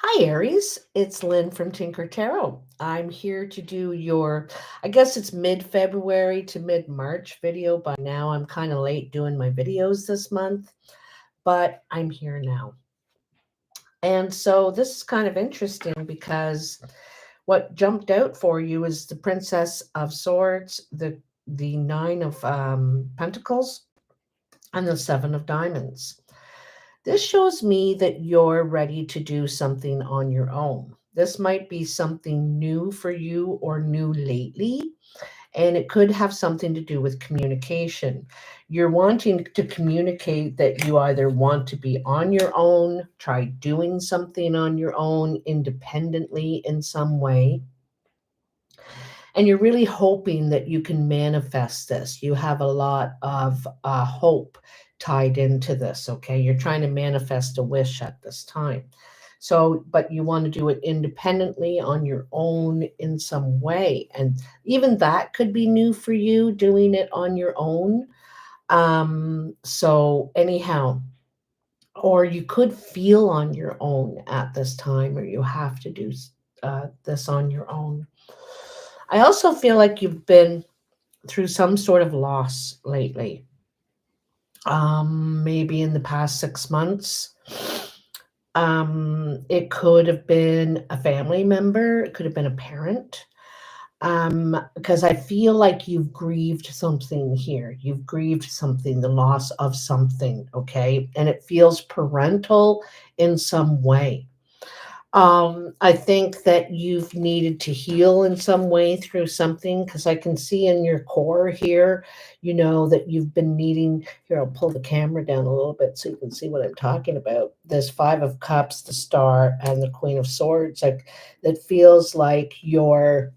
Hi, Aries. It's Lynn from Tinker Tarot. I'm here to do I guess it's mid February to mid March video. By now, I'm kind of late doing my videos this month, but I'm here now. And so this is kind of interesting because what jumped out for you is the Princess of Swords, the Nine of Pentacles, and the Seven of Diamonds. This shows me that you're ready to do something on your own. This might be something new for you or new lately, and it could have something to do with communication. You're wanting to communicate that you either want to be on your own, try doing something on your own independently in some way, and you're really hoping that you can manifest this. You have a lot of hope tied into this, okay? You're trying to manifest a wish at this time. So, but you want to do it independently on your own in some way. And even that could be new for you, doing it on your own. So, anyhow, or you could feel on your own at this time, or you have to do this on your own. I also feel like you've been through some sort of loss lately. Maybe in the past 6 months. It could have been a family member, it could have been a parent. Because I feel like you've grieved something here. You've grieved something, the loss of something, okay? And it feels parental in some way. I think that you've needed to heal in some way through something because I can see in your core here, that you've been needing. Here, I'll pull the camera down a little bit so you can see what I'm talking about. This Five of Cups, the Star, and the Queen of Swords. Like that feels like you're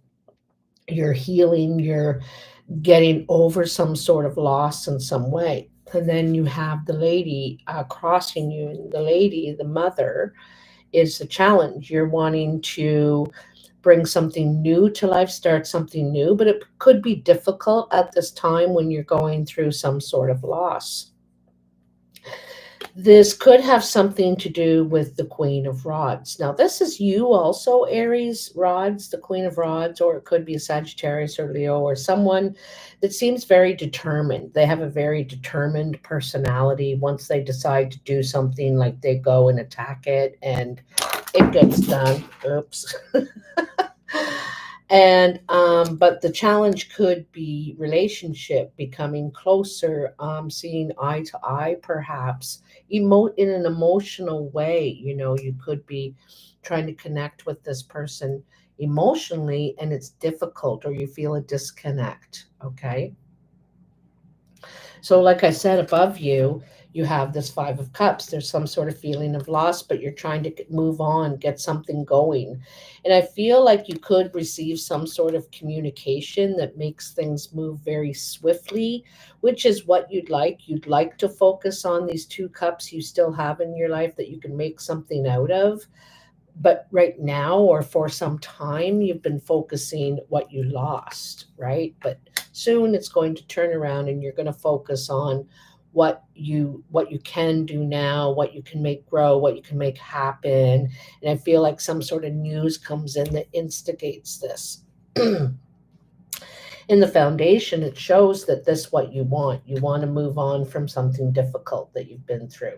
healing, you're getting over some sort of loss in some way. And then you have the lady crossing you, and the lady, the mother, is the challenge. You're wanting to bring something new to life, start something new, but it could be difficult at this time when you're going through some sort of loss. This could have something to do with the Queen of Rods. Now, this is you also, Aries, Rods, the Queen of Rods, or it could be a Sagittarius or Leo or someone that seems very determined. They have a very determined personality. Once they decide to do something, like they go and attack it and it gets done. Oops. And but the challenge could be relationship becoming closer, seeing eye to eye, perhaps emote in an emotional way. You could be trying to connect with this person emotionally and it's difficult, or you feel a disconnect. Okay, so, like I said, above you, you have this Five of Cups. There's some sort of feeling of loss, but you're trying to move on, get something going. And I feel like you could receive some sort of communication that makes things move very swiftly, which is what you'd like. You'd like to focus on these two cups you still have in your life that you can make something out of. But right now, or for some time, you've been focusing what you lost, right? But soon it's going to turn around and you're going to focus on what you can do now, what you can make grow, what you can make happen. And I feel like some sort of news comes in that instigates this. In the foundation, it shows that this what you want. You want to move on from something difficult that you've been through,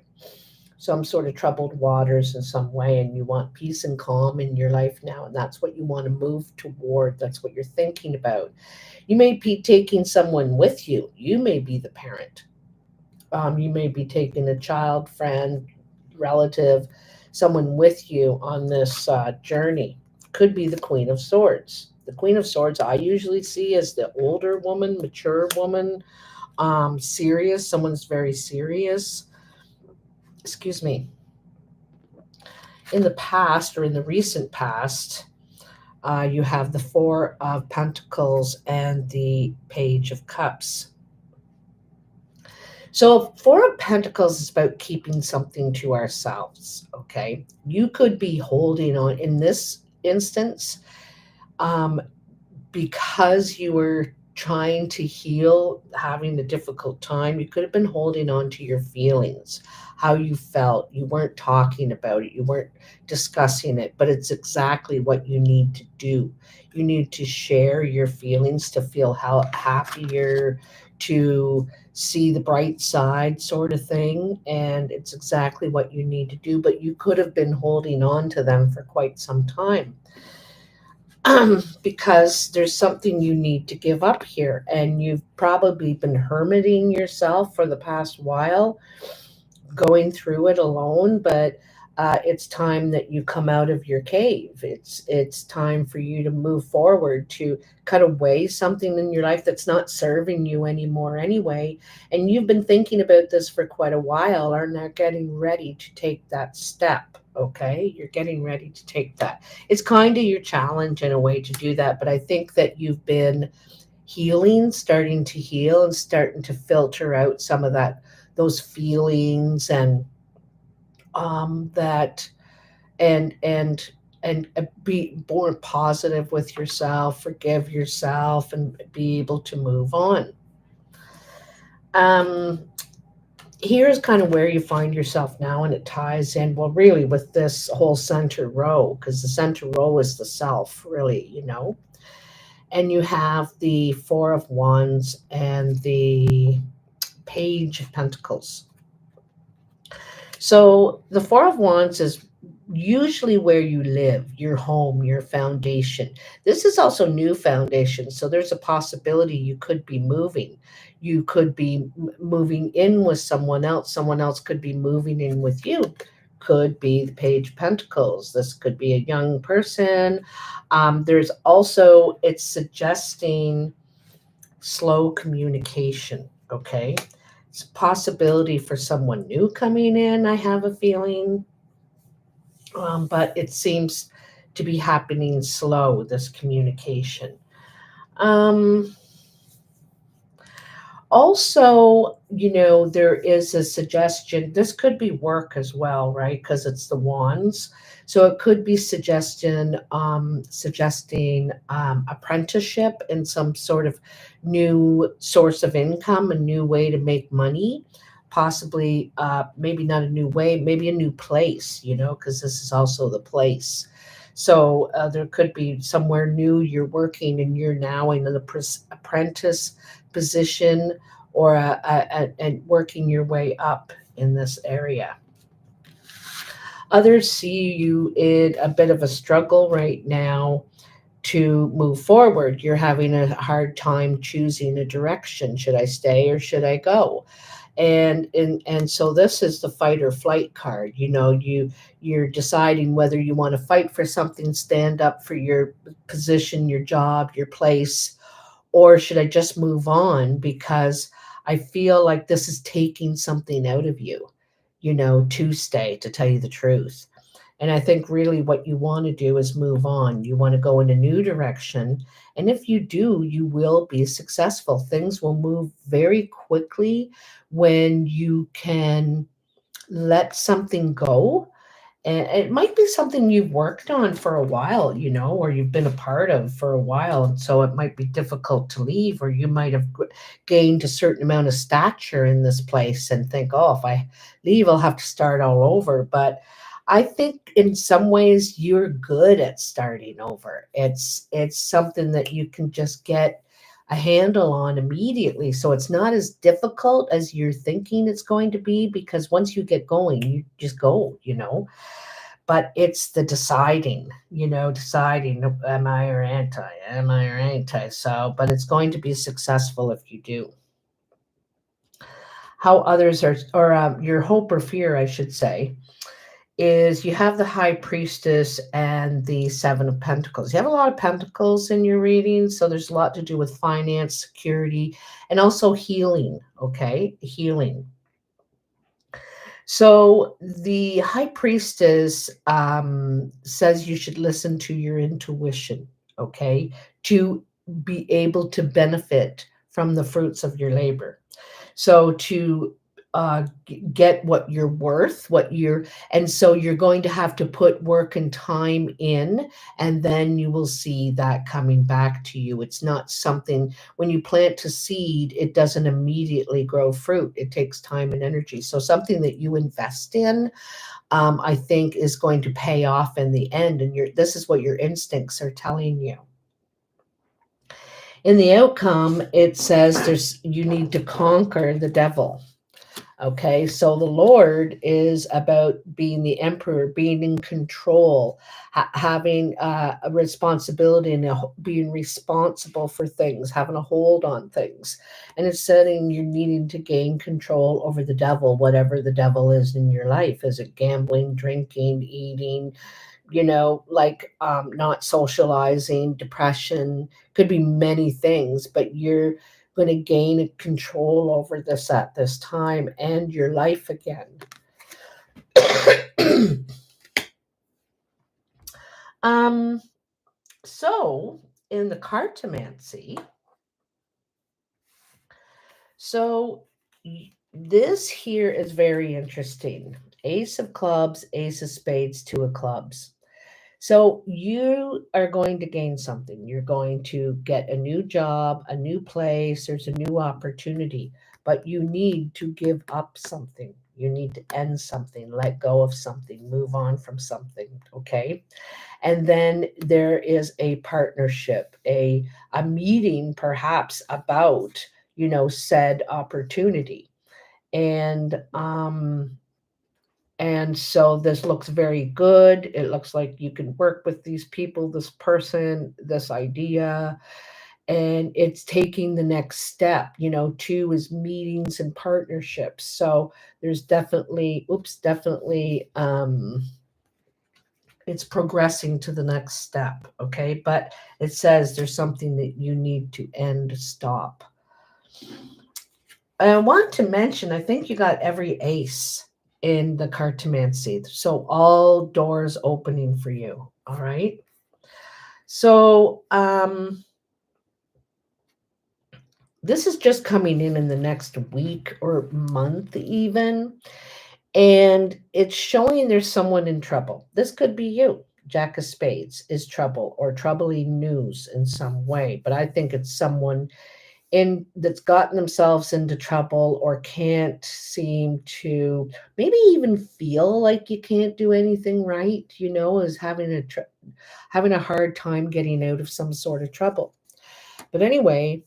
some sort of troubled waters in some way, and you want peace and calm in your life now, and that's what you want to move toward. That's what you're thinking about. You may be taking someone with you. You may be the parent. You may be taking a child, friend, relative, someone with you on this journey. Could be the Queen of Swords. The Queen of Swords I usually see as the older woman, mature woman, serious. Someone's very serious. Excuse me. In the past, or in the recent past, you have the Four of Pentacles and the Page of Cups. So, Four of Pentacles is about keeping something to ourselves, okay? You could be holding on in this instance, um, because you were trying to heal, having a difficult time. You could have been holding on to your feelings, how you felt. You weren't talking about it, you weren't discussing it, but it's exactly what you need to do. You need to share your feelings to feel how happier, to see the bright side, sort of thing. And it's exactly what you need to do. But you could have been holding on to them for quite some time. Because there's something you need to give up here, and you've probably been hermiting yourself for the past while, going through it alone. But it's time that you come out of your cave. It's time for you to move forward, to cut away something in your life that's not serving you anymore anyway. And you've been thinking about this for quite a while, are now getting ready to take that step. Okay, you're getting ready to take that. It's kind of your challenge in a way to do that. But I think that you've been healing, starting to heal and starting to filter out some of that, those feelings, and that and be more positive with yourself, forgive yourself, and be able to move on. um Here's kind of where you find yourself now, and it ties in well really with this whole center row, because the center row is the self, really, and you have the Four of Wands and the Page of Pentacles. So the Four of Wands is usually where you live, your home, your foundation. This is also new foundation. So there's a possibility you could be moving. You could be moving in with someone else. Someone else could be moving in with you. Could be the Page of Pentacles. This could be a young person. There's also, it's suggesting slow communication. Okay. It's a possibility for someone new coming in, I have a feeling. But it seems to be happening slow, this communication. Um, Also, there is a suggestion. This could be work as well, right? Because it's the wands. So it could be suggesting apprenticeship in some sort of new source of income, a new way to make money, possibly, maybe not a new way, maybe a new place, because this is also the place. So there could be somewhere new you're working, and you're now in an apprentice position, or and working your way up in this area. Others see you in a bit of a struggle right now to move forward. You're having a hard time choosing a direction. Should I stay or should I go? And so this is the fight or flight card. You're deciding whether you want to fight for something, stand up for your position, your job, your place, or should I just move on because I feel like this is taking something out of you, to stay, to tell you the truth. And I think really what you want to do is move on. You want to go in a new direction. And if you do, you will be successful. Things will move very quickly when you can let something go. And it might be something you've worked on for a while, or you've been a part of for a while. And so it might be difficult to leave, or you might have gained a certain amount of stature in this place and think, oh, if I leave, I'll have to start all over. But I think in some ways you're good at starting over. It's something that you can just get a handle on immediately. So it's not as difficult as you're thinking it's going to be, because once you get going, you just go. But it's the deciding, am I or anti. So, but it's going to be successful if you do. How others are, or your hope or fear, I should say, is you have the High Priestess and the Seven of Pentacles. You have a lot of pentacles in your reading, so there's a lot to do with finance, security, and also healing. Okay, healing. So the High Priestess says you should listen to your intuition, okay, to be able to benefit from the fruits of your labor. So to get what you're worth, and so you're going to have to put work and time in, and then you will see that coming back to you. It's not something, when you plant a seed, it doesn't immediately grow fruit. It takes time and energy. So something that you invest in, I think is going to pay off in the end. And this is what your instincts are telling you. In the outcome, it says you need to conquer the devil. Okay, so the Lord is about being the emperor, being in control, having a responsibility, and being responsible for things, having a hold on things. And it's saying you're needing to gain control over the devil, whatever the devil is in your life. Is it gambling, drinking, eating? Like not socializing, depression, could be many things, but you're going to gain control over this at this time and your life again. So in the cartomancy, so this here is very interesting. Ace of clubs, ace of spades, two of clubs. So you are going to gain something. You're going to get a new job, a new place, there's a new opportunity, but you need to give up something. You need to end something, let go of something, move on from something, okay? And then there is a partnership, a meeting perhaps about, said opportunity. And so this looks very good. It looks like you can work with these people, this person, this idea, and it's taking the next step. Two is meetings and partnerships. So there's definitely, it's progressing to the next step. Okay. But it says there's something that you need to end, stop. I want to mention, I think you got every ace in the cartomancy. So all doors opening for you. All right. So this is just coming in the next week or month even. And it's showing there's someone in trouble. This could be you. Jack of Spades is trouble or troubling news in some way. But I think it's someone that's gotten themselves into trouble or can't seem to maybe even feel like you can't do anything right, is having a hard time getting out of some sort of trouble. But anyway,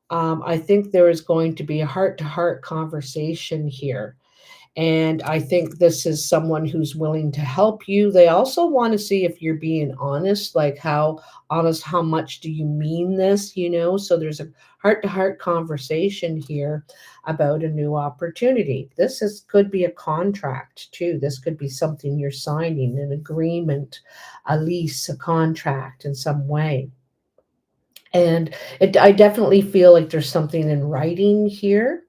I think there is going to be a heart-to-heart conversation here. And I think this is someone who's willing to help you. They also want to see if you're being honest, like how honest, how much do you mean this, So there's a heart-to-heart conversation here about a new opportunity. Could be a contract too. This could be something you're signing, an agreement, a lease, a contract in some way. And I definitely feel like there's something in writing here.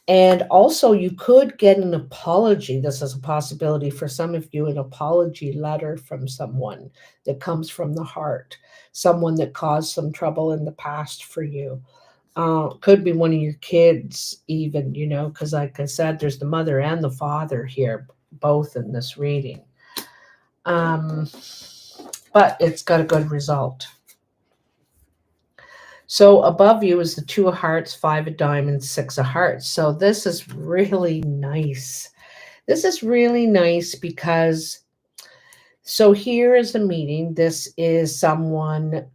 And also, you could get an apology. This is a possibility for some of you, an apology letter from someone that comes from the heart, someone that caused some trouble in the past for you. Could be one of your kids, even, because like I said, there's the mother and the father here, both in this reading. But it's got a good result. So above you is the two of hearts, five of diamonds, six of hearts. So this is really nice. This is really nice because, so here is a meeting. This is someone,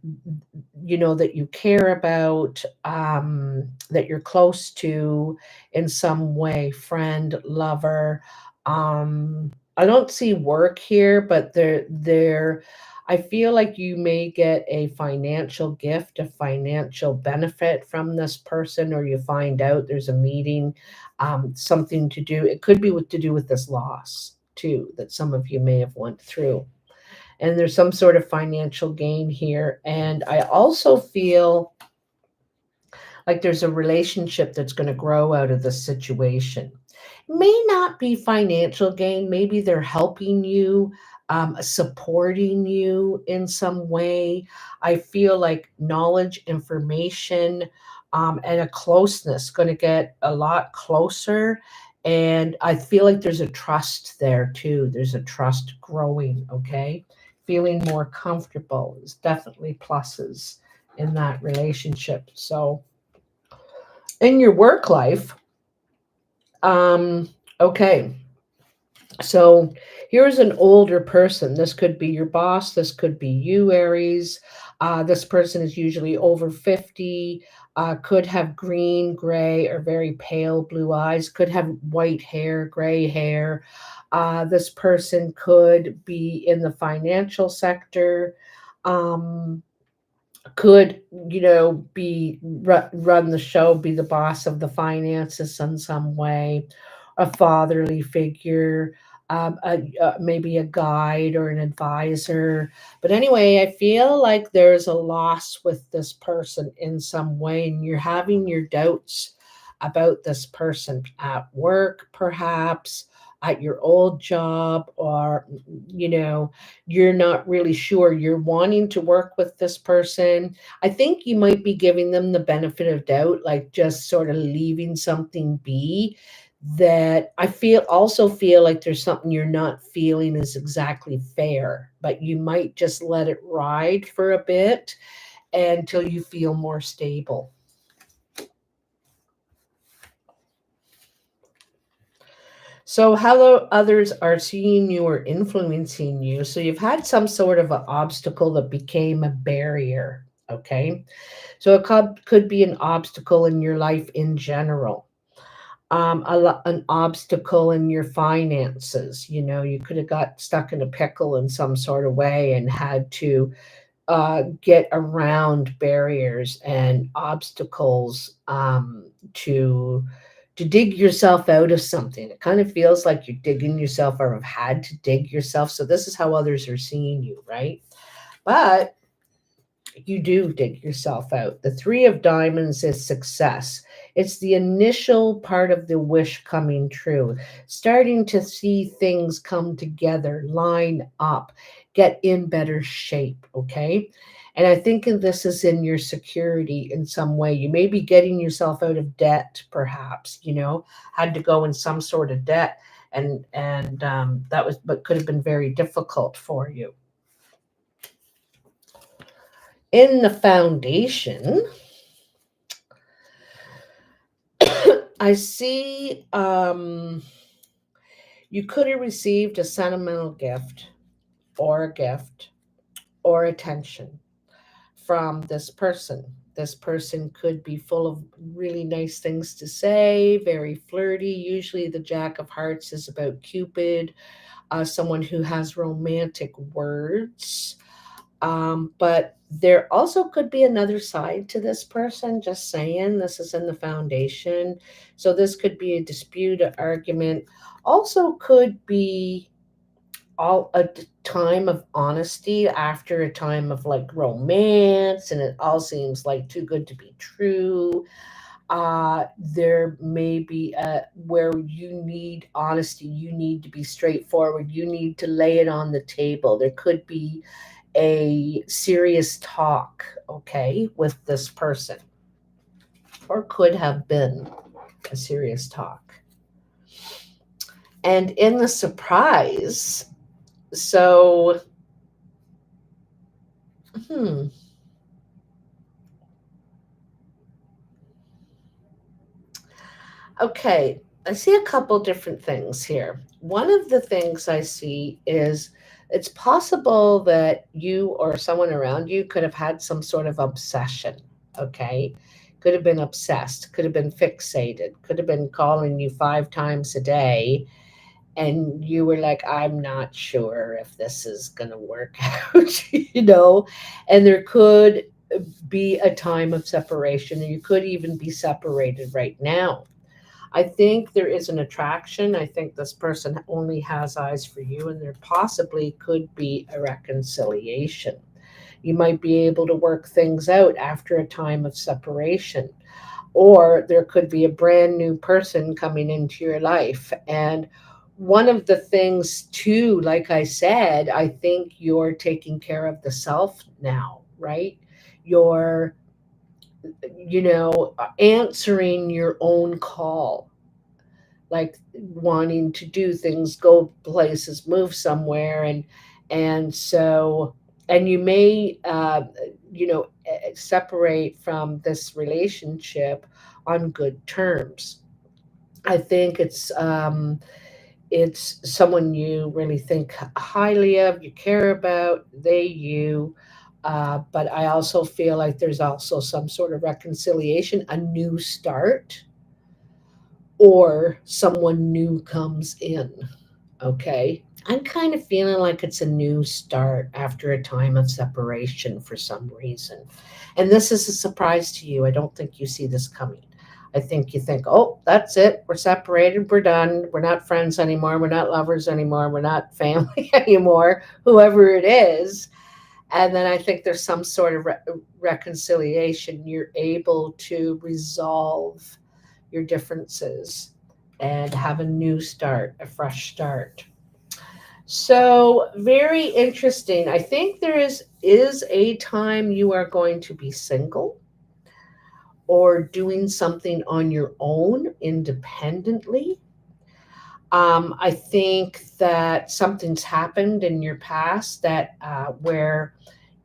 that you care about, that you're close to in some way, friend, lover. I don't see work here, but I feel like you may get a financial gift, a financial benefit from this person, or you find out there's a meeting, something to do. It could be to do with this loss too, that some of you may have went through. And there's some sort of financial gain here. And I also feel like there's a relationship that's going to grow out of this situation. May not be financial gain. Maybe they're helping you, supporting you in some way. I feel like knowledge, information, and a closeness, going to get a lot closer. And I feel like there's a trust there too. There's a trust growing, okay? Feeling more comfortable is definitely pluses in that relationship. So in your work life, okay, so here's an older person. This could be your boss. This could be you, Aries. This person is usually over 50, could have green, gray, or very pale blue eyes, could have white hair, gray hair. This person could be in the financial sector. Um, could be run the show, be the boss of the finances in some way, a fatherly figure, maybe a guide or an advisor. But anyway, I feel like there's a loss with this person in some way, and you're having your doubts about this person at work, perhaps at your old job, or you know you're not really sure. You're wanting to work with this person. I think you might be giving them the benefit of doubt, like just sort of leaving something be. That I feel like there's something you're not feeling is exactly fair, but you might just let it ride for a bit until you feel more stable. So, how the others are seeing you or influencing you. So, you've had some sort of an obstacle that became a barrier. Okay. So, it could be an obstacle in your life in general, an obstacle in your finances. You could have got stuck in a pickle in some sort of way and had to get around barriers and obstacles, to dig yourself out of something. It kind of feels like you're digging yourself or have had to dig yourself. So this is how others are seeing you, right? But you do dig yourself out. The three of diamonds is success. It's the initial part of the wish coming true, starting to see things come together, line up, get in better shape. Okay. And I think this is in your security in some way. You may be getting yourself out of debt, perhaps, had to go in some sort of debt. And that was, but could have been very difficult for you. In the foundation, I see, you could have received a sentimental gift or a gift or attention from this person. This person could be full of really nice things to say, very flirty. Usually, the Jack of Hearts is about Cupid, someone who has romantic words. But there also could be another side to this person, just saying. This is in the foundation. So this could be a dispute, an argument. Also could be time of honesty after a time of like romance, and it all seems like too good to be true. There may be where you need honesty, you need to be straightforward, you need to lay it on the table. There could be a serious talk, okay, with this person, or could have been a serious talk. And in the surprise, so, hmm, okay, I see a couple different things here. One of the things I see is it's possible that you or someone around you could have had some sort of obsession, okay? Could have been obsessed, could have been fixated, could have been calling you 5 times a day, and you were like, I'm not sure if this is going to work out, and there could be a time of separation, or you could even be separated right now. I think there is an attraction. I think this person only has eyes for you, and there possibly could be a reconciliation. You might be able to work things out after a time of separation, or there could be a brand new person coming into your life. And one of the things, too, like I said, I think you're taking care of the self now, right? You're, answering your own call, like wanting to do things, go places, move somewhere, and so and you may separate from this relationship on good terms. I think it's someone you really think highly of, you care about, they you. But I also feel like there's also some sort of reconciliation, a new start, or someone new comes in. Okay. I'm kind of feeling like it's a new start after a time of separation for some reason. And this is a surprise to you. I don't think you see this coming. I think you think, oh, that's it. We're separated. We're done. We're not friends anymore. We're not lovers anymore. We're not family anymore, whoever it is. And then I think there's some sort of reconciliation. You're able to resolve your differences and have a new start, a fresh start. So very interesting. I think there is a time you are going to be single or doing something on your own independently. I think that something's happened in your past that where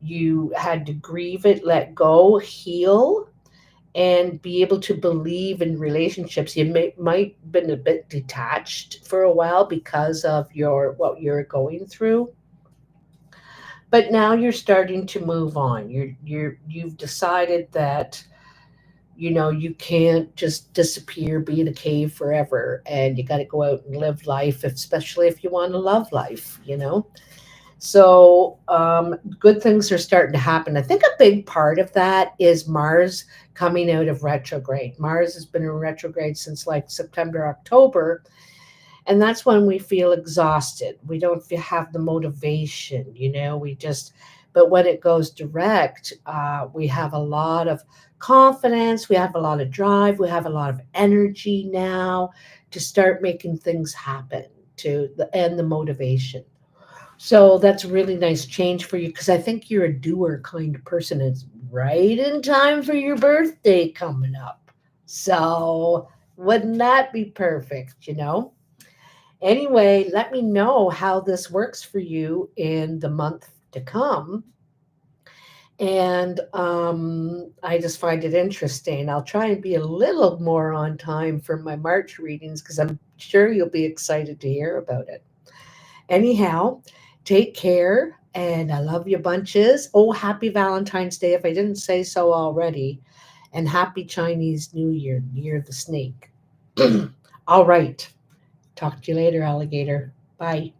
you had to grieve it, let go, heal, and be able to believe in relationships. You might been a bit detached for a while because of your what you're going through, but now you're starting to move on. You've decided that you can't just disappear, be in a cave forever, and you got to go out and live life, especially if you want to love life. So good things are starting to happen. I think a big part of that is Mars coming out of retrograde. Mars has been in retrograde since like September, October, and that's when we feel exhausted. We don't have the motivation, we just, but when it goes direct, we have a lot of confidence, we have a lot of drive, we have a lot of energy now to start making things happen, and the motivation. So that's a really nice change for you because I think you're a doer kind of person. It's right in time for your birthday coming up. So wouldn't that be perfect? Anyway, let me know how this works for you in the month to come. And I just find it interesting. I'll try and be a little more on time for my March readings because I'm sure you'll be excited to hear about it. Anyhow, take care and I love you bunches. Oh, happy Valentine's Day if I didn't say so already. And happy Chinese New Year, Year of the Snake. All right. Talk to you later, alligator. Bye.